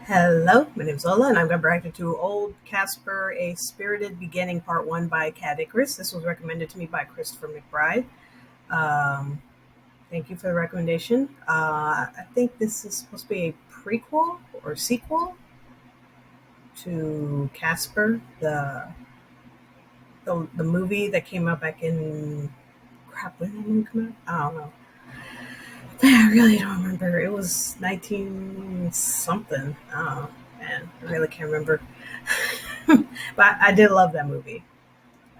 Hello, my name is Lola, and I'm going to react to Old Casper, A Spirited Beginning, Part 1 by Cat Icarus. This was recommended to me by Christopher McBride. Thank you for the recommendation. I think this is supposed to be a prequel or sequel to Casper, the movie that came out back in... Crap, when did the movie come out? I don't know. I really don't remember. It was 19 something. Oh man, I really can't remember. But I did love that movie.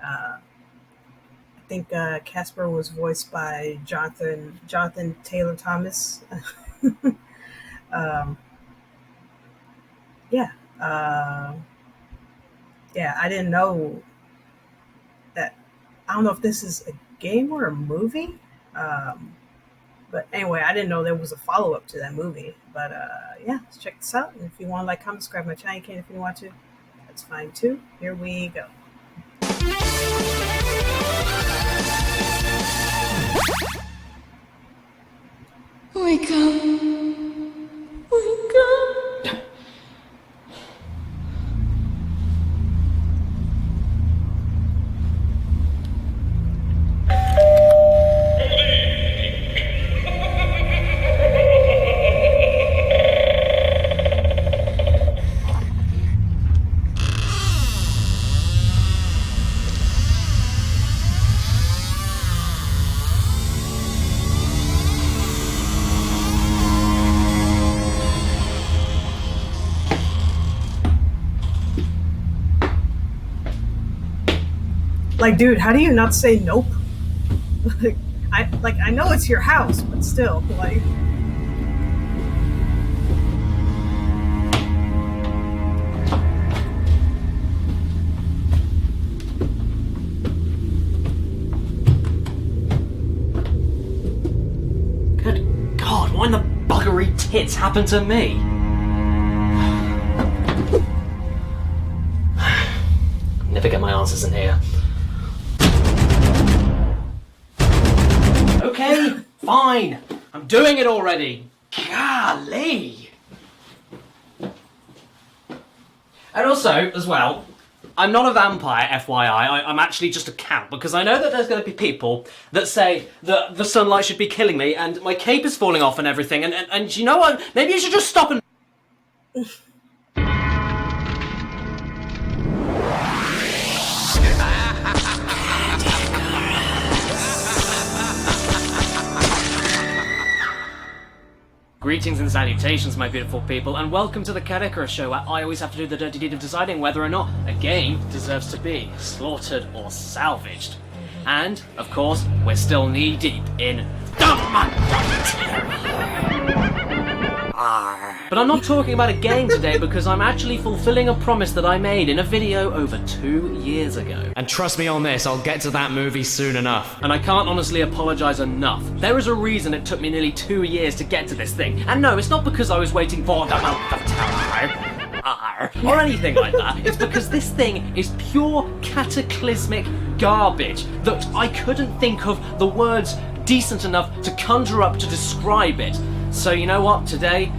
I think Casper was voiced by Jonathan Taylor Thomas. um, yeah, yeah. I didn't know that. I don't know if this is a game or a movie. But anyway, I didn't know there was a follow-up to that movie. But yeah, let's check this out. And if you want to like, comment, subscribe to my channel, you can if you want to. That's fine too. Here we go. Wake up. Wake up. Like, dude, how do you not say nope? I know it's your house, but still, like. Good God, what in the buggery tits happened to me? Never get my answers in here. Okay, fine. I'm doing it already. Golly. And also, as well, I'm not a vampire, FYI. I'm actually just a cat, because I know that there's going to be people that say that the sunlight should be killing me and my cape is falling off and everything, and you know what? Maybe you should just stop and... Greetings and salutations, my beautiful people, and welcome to the Cat Icarus show, where I always have to do the dirty deed of deciding whether or not a game deserves to be slaughtered or salvaged. And, of course, we're still knee-deep in... But I'm not talking about a game today, because I'm actually fulfilling a promise that I made in a video over 2 years ago. And trust me on this, I'll get to that movie soon enough. And I can't honestly apologise enough. There is a reason it took me nearly 2 years to get to this thing. And no, it's not because I was waiting for the month of terror or anything like that. It's because this thing is pure cataclysmic garbage that I couldn't think of the words decent enough to conjure up to describe it. So you know what, today,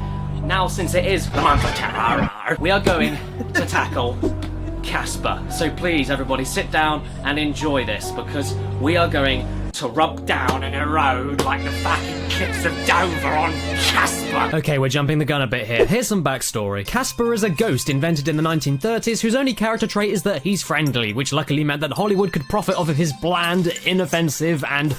now since it is the month of terror, we are going to tackle Casper. So please, everybody, sit down and enjoy this, because we are going to rub down and erode like the fucking cliffs of Dover on Casper. Okay, we're jumping the gun a bit here. Here's some backstory. Casper is a ghost invented in the 1930s whose only character trait is that he's friendly, which luckily meant that Hollywood could profit off of his bland, inoffensive, and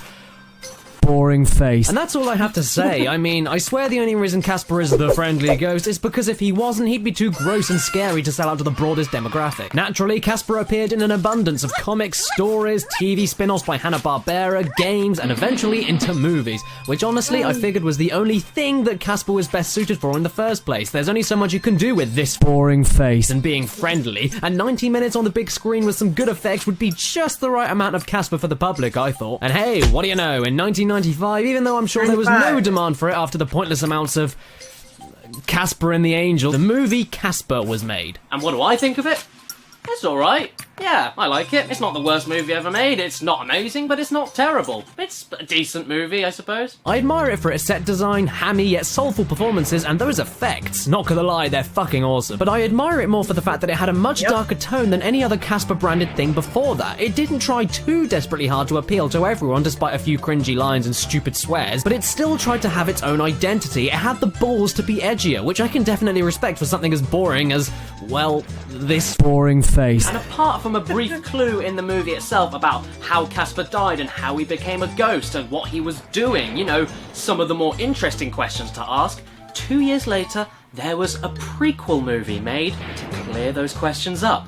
boring face. And that's all I have to say. I mean, I swear the only reason Casper is the friendly ghost is because if he wasn't, he'd be too gross and scary to sell out to the broadest demographic. Naturally, Casper appeared in an abundance of comics, stories, TV spin-offs by Hanna-Barbera, games, and eventually into movies, which honestly I figured was the only thing that Casper was best suited for in the first place. There's only so much you can do with this boring face and being friendly, and 90 minutes on the big screen with some good effects would be just the right amount of Casper for the public, I thought. And hey, what do you know, in 1995, even though I'm sure there was no demand for it after the pointless amounts of Casper and the Angel, the movie Casper was made. And what do I think of it? It's alright. Yeah, I like it. It's not the worst movie ever made. It's not amazing, but it's not terrible. It's a decent movie, I suppose. I admire it for its set design, hammy yet soulful performances, and those effects. Not gonna lie, they're fucking awesome. But I admire it more for the fact that it had a much darker tone than any other Casper branded thing before that. It didn't try too desperately hard to appeal to everyone despite a few cringy lines and stupid swears, but it still tried to have its own identity. It had the balls to be edgier, which I can definitely respect for something as boring as, well, this boring face. And apart from a brief clue in the movie itself about how Casper died and how he became a ghost and what he was doing, you know, some of the more interesting questions to ask, 2 years later, there was a prequel movie made to clear those questions up.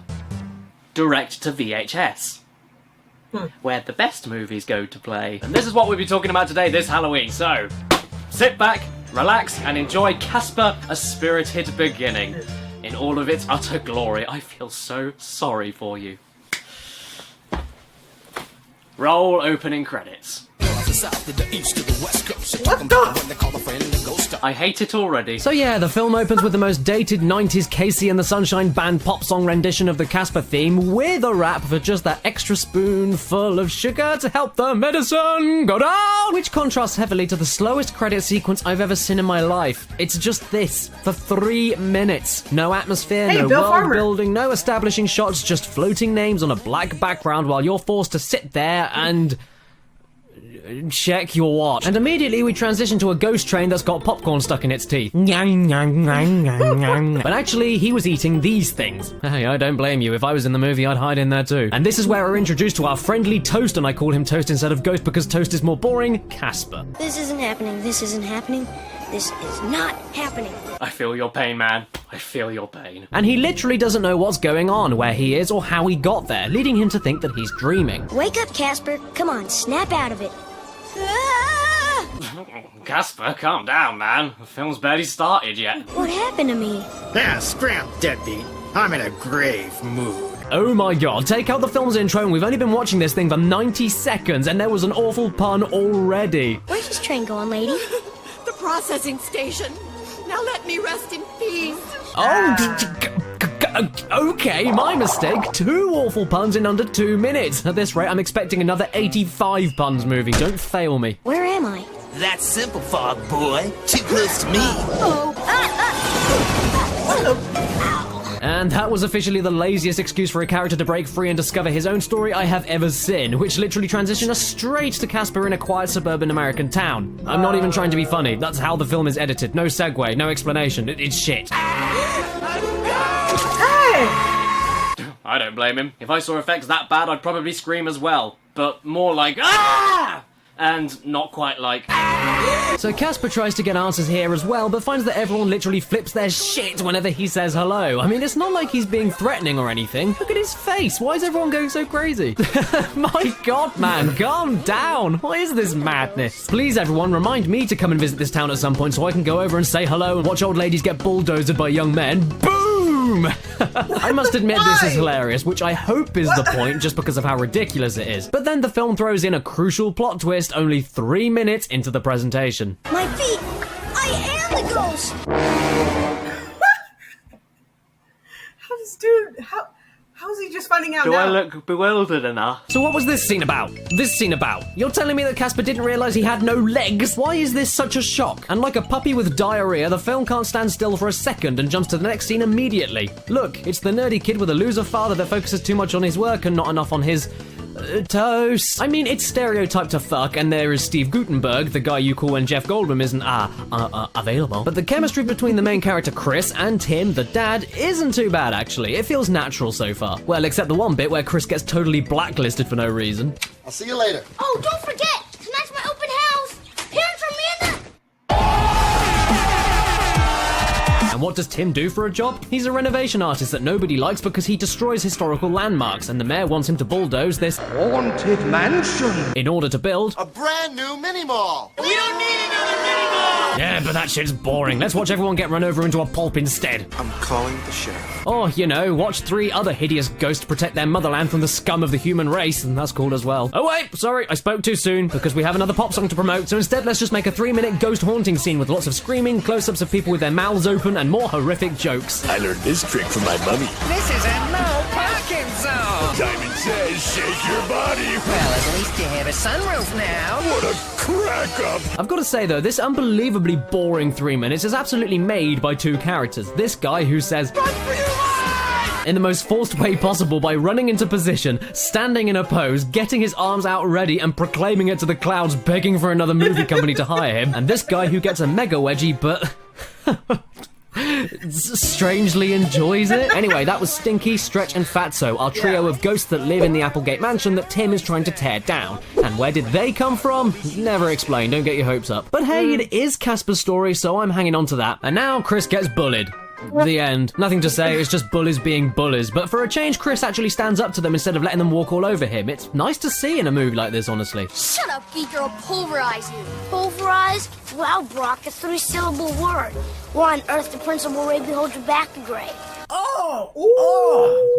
Direct to VHS. Where the best movies go to play. And this is what we'll be talking about today, this Halloween. So, sit back, relax, and enjoy Casper, A Spirited Beginning. In all of its utter glory. I feel so sorry for you. Roll opening credits. What the? I hate it already. So yeah, the film opens with the most dated 90s Casey and the Sunshine Band pop song rendition of the Casper theme with a rap for just that extra spoonful of sugar to help the medicine go down, which contrasts heavily to the slowest credit sequence I've ever seen in my life. It's just this, for 3 minutes. No atmosphere, Hey, no Bill world Farmer. building, no establishing shots, just floating names on a black background while you're forced to sit there and check your watch. And immediately we transition to a ghost train that's got popcorn stuck in its teeth. But actually, he was eating these things. Hey, I don't blame you. If I was in the movie, I'd hide in there too. And this is where we're introduced to our friendly Toast, and I call him Toast instead of Ghost because Toast is more boring, Casper. This isn't happening. This isn't happening. This is not happening. I feel your pain, man. I feel your pain. And he literally doesn't know what's going on, where he is, or how he got there, leading him to think that he's dreaming. Wake up, Casper. Come on, snap out of it. Casper, calm down, man. The film's barely started yet. What happened to me? Yeah, scram, deadbeat. I'm in a grave mood. Oh my god, take out the film's intro and we've only been watching this thing for 90 seconds and there was an awful pun already. Where's this train going, lady? The processing station. Now let me rest in peace. Okay, my mistake. 2 awful puns in under 2 minutes. At this rate, I'm expecting another 85 puns movie. Don't fail me. Where am I? That's simple, Fog Boy. Too close to me. And that was officially the laziest excuse for a character to break free and discover his own story I have ever seen, which literally transitioned us straight to Casper in a quiet suburban American town. I'm not even trying to be funny. That's how the film is edited. No segue, no explanation. It's shit. I don't blame him. If I saw effects that bad, I'd probably scream as well. But more like, ah! And not quite like... So Casper tries to get answers here as well, but finds that everyone literally flips their shit whenever he says hello. I mean, it's not like he's being threatening or anything. Look at his face. Why is everyone going so crazy? My god, man, calm down. What is this madness? Please, everyone, remind me to come and visit this town at some point so I can go over and say hello and watch old ladies get bulldozed by young men. Boom! I must admit this is hilarious, which I hope is the point just because of how ridiculous it is. But then the film throws in a crucial plot twist only 3 minutes into the presentation. My feet! I am the ghost! How's he just finding out Do now? I look bewildered enough? So what was this scene about? This scene about? You're telling me that Casper didn't realize he had no legs? Why is this such a shock? And like a puppy with diarrhea, the film can't stand still for a second and jumps to the next scene immediately. Look, it's the nerdy kid with a loser father that focuses too much on his work and not enough on his... Toast. I mean, it's stereotyped to fuck, and there is Steve Guttenberg, the guy you call when Jeff Goldblum isn't, available. But the chemistry between the main character Chris and Tim, the dad, isn't too bad, actually. It feels natural so far. Well, except the one bit where Chris gets totally blacklisted for no reason. I'll see you later. Oh, don't forget! Tonight's my open house! Parents are Amanda! And what does Tim do for a job? He's a renovation artist that nobody likes because he destroys historical landmarks, and the mayor wants him to bulldoze this Haunted mansion. in order to build... A brand new mini mall. We don't need another mini mall! Yeah, but that shit's boring. Let's watch everyone get run over into a pulp instead. I'm calling the sheriff. Or, you know, watch 3 other hideous ghosts protect their motherland from the scum of the human race, and that's cool as well. Oh wait, sorry, I spoke too soon, because we have another pop song to promote, so instead let's just make a 3-minute ghost haunting scene with lots of screaming, close-ups of people with their mouths open, and more horrific jokes. I learned this trick from my mummy. This is a no parking zone. says shake your body. Well, at least you have a sunroof now. What a crack up. I've got to say though, this unbelievably boring 3 minutes is absolutely made by two characters. This guy who says, "Run for your life!" in the most forced way possible by running into position, standing in a pose, getting his arms out ready and proclaiming it to the clouds, begging for another movie company to hire him. And this guy who gets a mega wedgie but strangely enjoys it. Anyway, that was Stinky, Stretch and Fatso, our trio of ghosts that live in the Applegate mansion that Tim is trying to tear down. And where did they come from? Never explained, don't get your hopes up. But hey, it is Casper's story, so I'm hanging on to that. And now Chris gets bullied. The end. Nothing to say, it's just bullies being bullies. But for a change, Chris actually stands up to them instead of letting them walk all over him. It's nice to see in a movie like this, honestly. Shut up, geek, or I'll pulverize you. Pulverize? Wow, Brock, a 3-syllable word. Why on earth the principal Ray beholds your back to grave?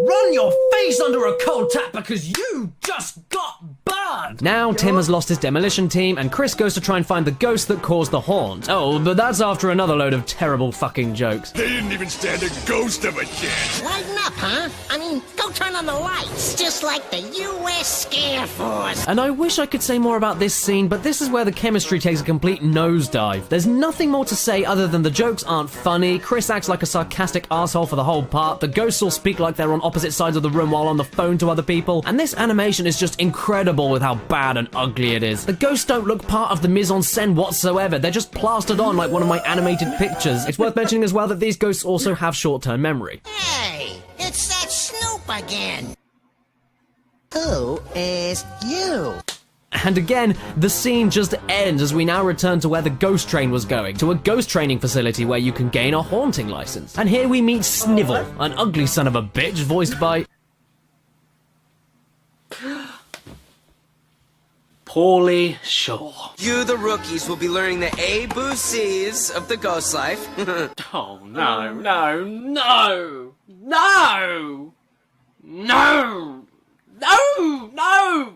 Run your face under a cold tap because you just got burned! Now Tim has lost his demolition team and Chris goes to try and find the ghost that caused the haunt. Oh, but that's after another load of terrible fucking jokes. They didn't even stand a ghost of a chance. Lighten up, huh? I mean, go turn on the lights, just like the U.S. Scare Force. And I wish I could say more about this scene, but this is where the chemistry takes a complete nosedive. There's nothing more to say other than the jokes aren't funny, Chris acts like a sarcastic asshole for the whole part, the ghosts all speak like they're on opposite sides of the room while on the phone to other people, and this animation is just incredible with how bad and ugly it is. The ghosts don't look part of the mise-en-scène whatsoever, they're just plastered on like one of my animated pictures. It's worth mentioning as well that these ghosts also have short-term memory. Hey, it's that Snoop again. Who is you? And again, the scene just ends as we now return to where the ghost train was going, to a ghost training facility where you can gain a haunting license. And here we meet Snivel, an ugly son of a bitch voiced by... Paulie Shaw. You, the rookies, will be learning the A, B, C's of the ghost life. Oh, no, no, no! No! No! No! No!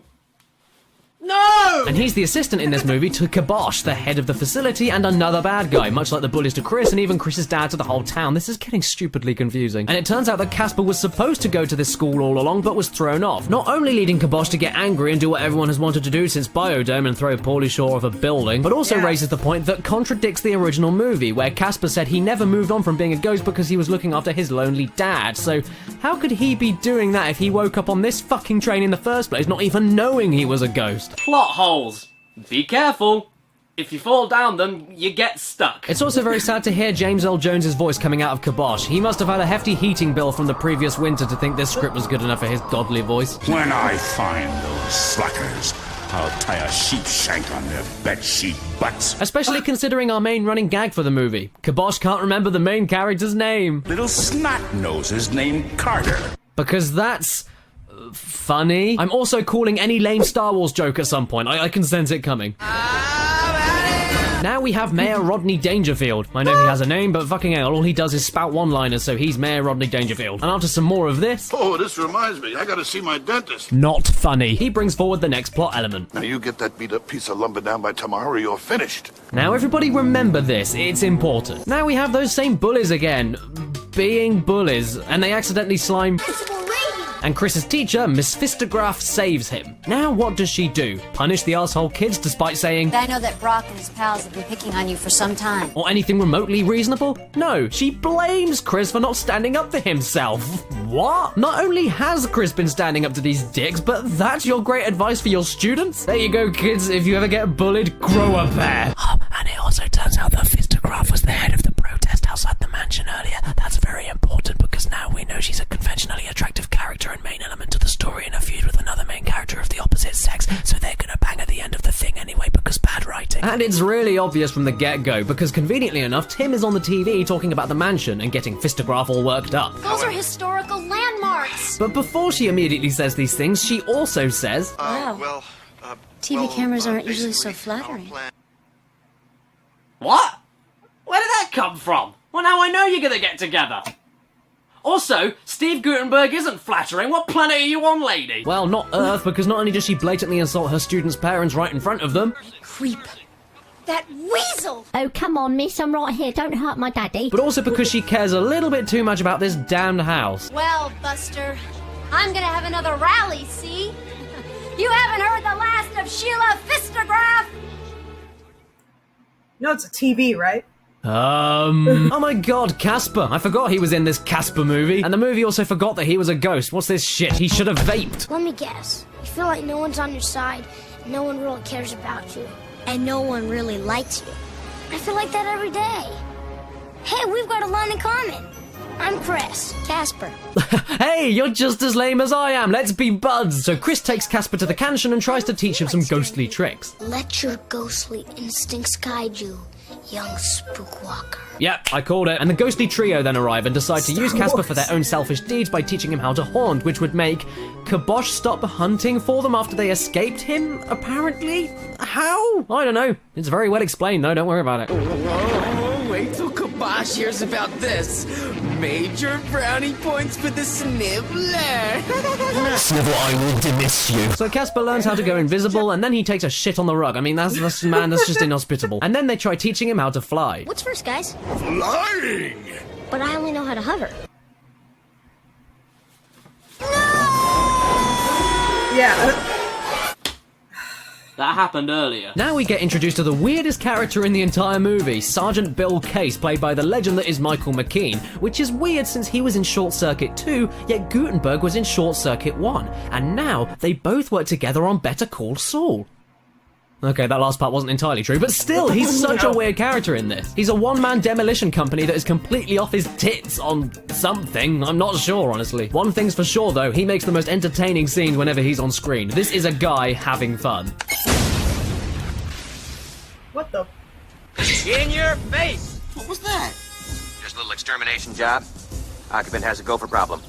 No! And he's the assistant in this movie to Kibosh, the head of the facility and another bad guy, much like the bullies to Chris and even Chris's dad to the whole town. This is getting stupidly confusing. And it turns out that Casper was supposed to go to this school all along, but was thrown off. Not only leading Kibosh to get angry and do what everyone has wanted to do since Biodome and throw Paulie Shaw off a building, but also raises the point that contradicts the original movie, where Casper said he never moved on from being a ghost because he was looking after his lonely dad. So how could he be doing that if he woke up on this fucking train in the first place, not even knowing he was a ghost? Plot holes. Be careful. If you fall down them, you get stuck. It's also very sad to hear James Earl Jones's voice coming out of Kibosh. He must have had a hefty heating bill from the previous winter to think this script was good enough for his godly voice. When I find those slackers, I'll tie a sheep shank on their bedsheet butts. Especially considering our main running gag for the movie. Kibosh can't remember the main character's name. Little snot noses named Carter. Because that's... funny. I'm also calling any lame Star Wars joke at some point. I can sense it coming. Now we have Mayor Rodney Dangerfield. I know he has a name, but fucking hell, all he does is spout one-liners, so he's Mayor Rodney Dangerfield. And after some more of this... Oh, this reminds me. I gotta see my dentist. Not funny. He brings forward the next plot element. Now you get that beat-up piece of lumber down by tomorrow or you're finished. Now everybody remember this. It's important. Now we have those same bullies again. Being bullies. And they accidentally slime... and Chris's teacher, Miss Fistograph, saves him. Now what does she do? Punish the asshole kids despite saying, I know that Brock and his pals have been picking on you for some time. or anything remotely reasonable? No, she blames Chris for not standing up for himself. What? Not only has Chris been standing up to these dicks, but that's your great advice for your students? There you go, kids. If you ever get bullied, grow a pair. And it also turns out that Fistograph was the head of the protest outside the mansion earlier. That's very important because now we know she's a conventionally attractive character and main element to the story in a feud with another main character of the opposite sex, so they're gonna bang at the end of the thing anyway because bad writing. And it's really obvious from the get-go because conveniently enough, Tim is on the TV talking about the mansion and getting Fistograph all worked up. Those are historical landmarks. But before she immediately says these things, she also says, Wow. TV cameras aren't usually so flattering. What? Where did that come from? Well, now I know you're gonna get together. Also, Steve Gutenberg isn't flattering. What planet are you on, lady? well, not Earth, because not only does she blatantly insult her students' parents right in front of them, Creep. That weasel! Oh, come on, miss, I'm right here. Don't hurt my daddy. but also because she cares a little bit too much about this damned house. Well, Buster, I'm gonna have another rally, see? You haven't heard the last of Sheila Fistograph? No, it's a TV, right? Oh my god, Casper. I forgot he was in this Casper movie. And the movie also forgot that he was a ghost. What's this shit? He should have vaped. Let me guess. You feel like no one's on your side, no one really cares about you, and no one really likes you. I feel like that every day. Hey, we've got a lot in common. I'm Chris, Casper. Hey, you're just as lame as I am. Let's be buds. So Chris takes Casper to the canyon and tries to teach him some ghostly tricks. Let your ghostly instincts guide you, young spookwalker. Yep, I called it. And the ghostly trio then arrive and decide to use Casper for their own selfish deeds by teaching him how to haunt, which would make Kibosh stop hunting for them after they escaped him, apparently? How? I don't know. It's very well explained, though. Don't worry about it. Oh, wait till Kibosh hears about this. Major brownie points for the Sniveler. Snivel, I will dismiss you. So Casper learns how to go invisible, and then he takes a shit on the rug. I mean, that's just inhospitable. And then they try teaching him how to fly. What's first, guys? Flying! But I only know how to hover. Yeah. That happened earlier. Now we get introduced to the weirdest character in the entire movie, Sergeant Bill Case, played by the legend that is Michael McKean, which is weird since he was in Short Circuit 2, yet Gutenberg was in Short Circuit 1, and now they both work together on Better Call Saul. Okay, that last part wasn't entirely true, but still, he's such a weird character in this. He's a one-man demolition company that is completely off his tits on something. I'm not sure, honestly. One thing's for sure, though, he makes the most entertaining scenes whenever he's on screen. This is a guy having fun. What the? In your face! What was that? Just a little extermination job. Occupant has a gopher problem.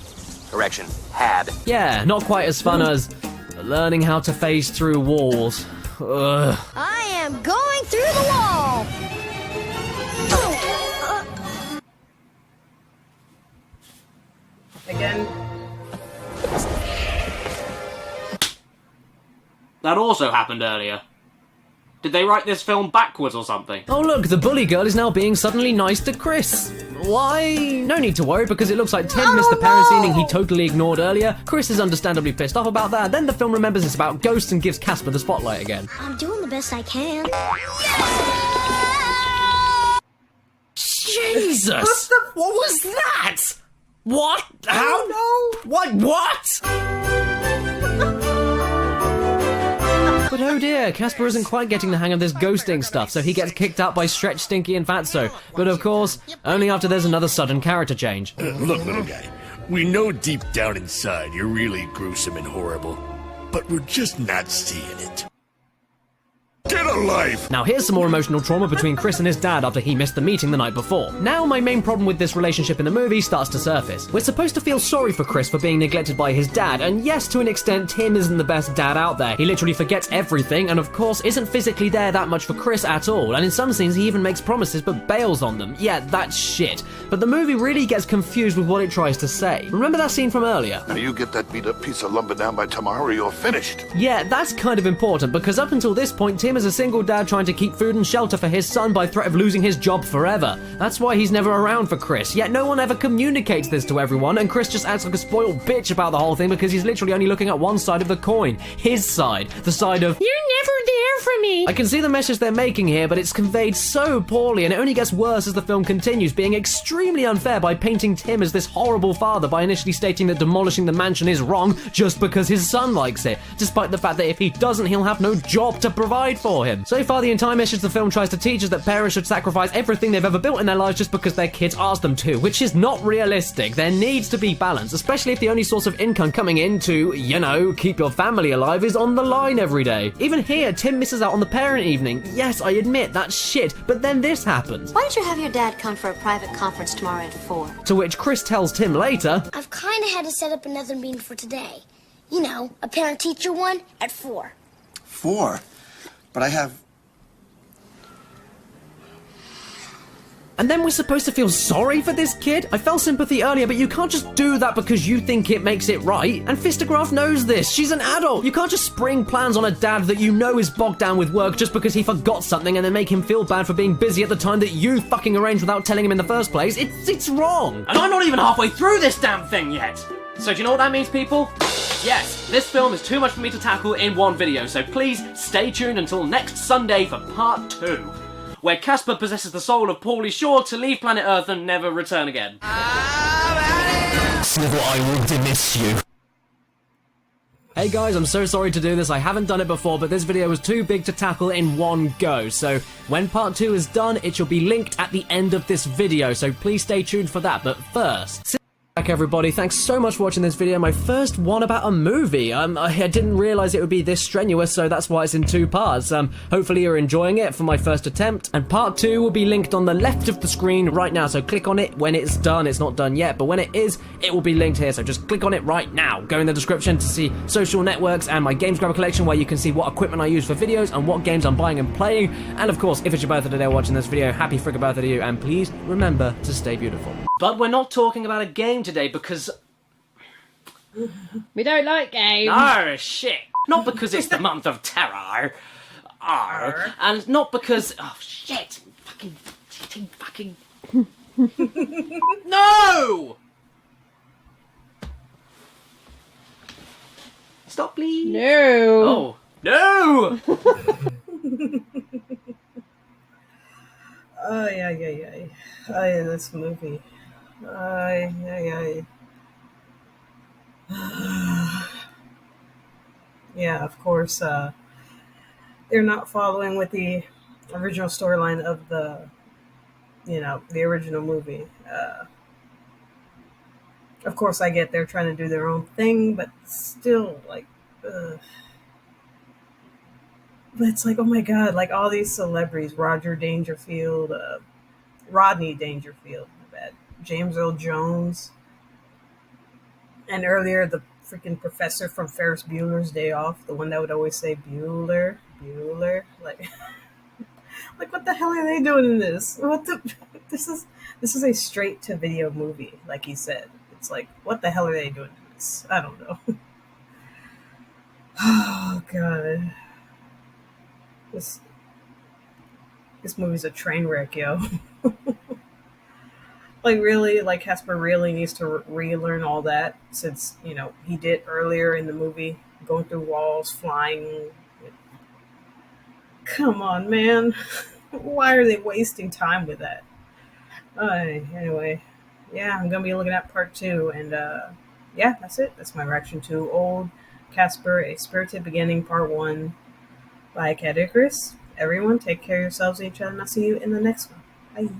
Correction, had. Yeah, not quite as fun as learning how to phase through walls. Ugh. I am going through the wall! Again. That also happened earlier. Did they write this film backwards or something? Oh look, the bully girl is now being suddenly nice to Chris. Why? No need to worry, because it looks like Tim missed the parents' evening he totally ignored earlier. Chris is understandably pissed off about that. Then the film remembers it's about ghosts and gives Casper the spotlight again. I'm doing the best I can. Jesus! What was that? What? How? No. What? But oh dear, Casper isn't quite getting the hang of this ghosting stuff, so he gets kicked out by Stretch, Stinky, and Fatso. But of course, only after there's another sudden character change. Look, little guy, we know deep down inside you're really gruesome and horrible, but we're just not seeing it. Get a life! Now here's some more emotional trauma between Chris and his dad after he missed the meeting the night before. Now my main problem with this relationship in the movie starts to surface. We're supposed to feel sorry for Chris for being neglected by his dad, and yes, to an extent, Tim isn't the best dad out there. He literally forgets everything, and of course isn't physically there that much for Chris at all, and in some scenes he even makes promises but bails on them. Yeah, that's shit. But the movie really gets confused with what it tries to say. Remember that scene from earlier? Now you get that beat up piece of lumber down by tomorrow or you're finished. Yeah, that's kind of important, because up until this point, Tim is a single dad trying to keep food and shelter for his son by threat of losing his job forever. That's why he's never around for Chris, yet no one ever communicates this to everyone, and Chris just acts like a spoiled bitch about the whole thing because he's literally only looking at one side of the coin. His side. The side of, "You're never there for me." I can see the message they're making here, but it's conveyed so poorly, and it only gets worse as the film continues, being extremely unfair by painting Tim as this horrible father by initially stating that demolishing the mansion is wrong just because his son likes it, despite the fact that if he doesn't, he'll have no job to provide for him. So far, the entire message the film tries to teach is that parents should sacrifice everything they've ever built in their lives just because their kids ask them to, which is not realistic. There needs to be balance, especially if the only source of income coming in to, you know, keep your family alive is on the line every day. Even here, Tim misses out on the parent evening. Yes, I admit, that's shit, but then this happens. Why don't you have your dad come for a private conference tomorrow at 4? To which Chris tells Tim later, I've kind of had to set up another meeting for today. You know, a parent-teacher one at 4. 4? But I have... And then we're supposed to feel sorry for this kid? I felt sympathy earlier, but you can't just do that because you think it makes it right. And Fistograph knows this. She's an adult. You can't just spring plans on a dad that you know is bogged down with work just because he forgot something and then make him feel bad for being busy at the time that you fucking arranged without telling him in the first place. It's wrong. And I'm not even halfway through this damn thing yet. So do you know what that means, people? Yes, this film is too much for me to tackle in one video, so please stay tuned until next Sunday for part 2, where Casper possesses the soul of Paulie Shore to leave planet Earth and never return again. Snivel, I will dismiss you. Hey guys, I'm so sorry to do this, I haven't done it before, but this video was too big to tackle in one go, so when part 2 is done, it shall be linked at the end of this video, so please stay tuned for that, but first... Back everybody, thanks so much for watching this video, my first one about a movie. I didn't realise it would be this strenuous, so that's why it's in 2 parts. Hopefully you're enjoying it for my first attempt, and part 2 will be linked on the left of the screen right now, so click on it when it's done. It's not done yet, but when it is, it will be linked here, so just click on it right now. Go in the description to see social networks and my Games Grabber collection, where you can see what equipment I use for videos and what games I'm buying and playing, and of course, if it's your birthday today watching this video, happy frickin' birthday to you, and please remember to stay beautiful. But we're not talking about a game today because... We don't like games. Oh, shit. Not because it's the month of terror. And not because... Oh, shit. Fucking... No! Stop, please. No. Oh. No! Ay, this movie. Yeah, of course, they're not following with the original storyline of the original movie. Of course, I get they're trying to do their own thing, but still, like, but it's like, oh my god, like all these celebrities, Rodney Dangerfield, James Earl Jones, and earlier the freaking professor from Ferris Bueller's Day Off, the one that would always say Bueller, like, like what the hell are they doing in this? This is a straight to video movie, like he said. It's like, what the hell are they doing in this? I don't know. Oh god, this movie's a train wreck, yo. Like, really, like, Casper really needs to relearn all that, since, he did earlier in the movie, going through walls, flying. Come on, man. Why are they wasting time with that? Anyway, yeah, I'm going to be looking at part 2, and, yeah, that's it. That's my reaction to Old Casper, A Spirited Beginning, part 1, by Cat Icarus. Everyone, take care of yourselves and each other, and I'll see you in the next one. Bye.